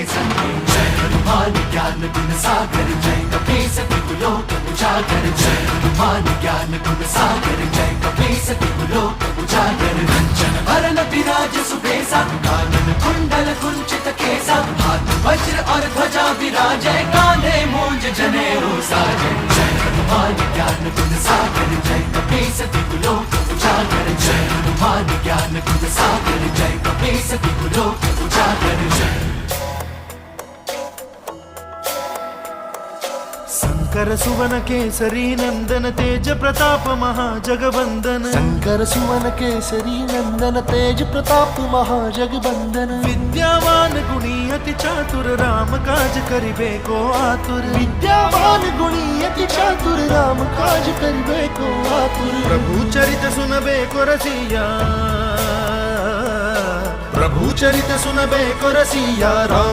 संगे जय हनुमान ज्ञान गुण सागर जय कपीस तिहु लोक उजागर जय हनुमान ज्ञान गुण सागर जय कपीस तिहु लोक उजागर कंचन बरन विराज सुबेसा कानन कुंडल कुंचित केसा हाथ वज्र और ध्वजा विराजै कांधे मूंज जनेऊ साजै जय हनुमान ज्ञान गुण सागर जय कपीस तिहु लोक उजागर जय हनुमान ज्ञान गुण सागर जय कपीस तिहु लोक उजागर जय शंकर सुवन केसरी नंदन तेज प्रताप महाजगवंदन शंकर सुवन केसरी नंदन तेज प्रताप महाजगवंदन विद्यावान गुणी अति चातुर राम काज करिबे को आतुर विद्यावान गुणी अति चातुर राम काज करिबे को आतुर प्रभु चरित सुनबे को रसिया प्रभु चरित सुनबे को रसिया राम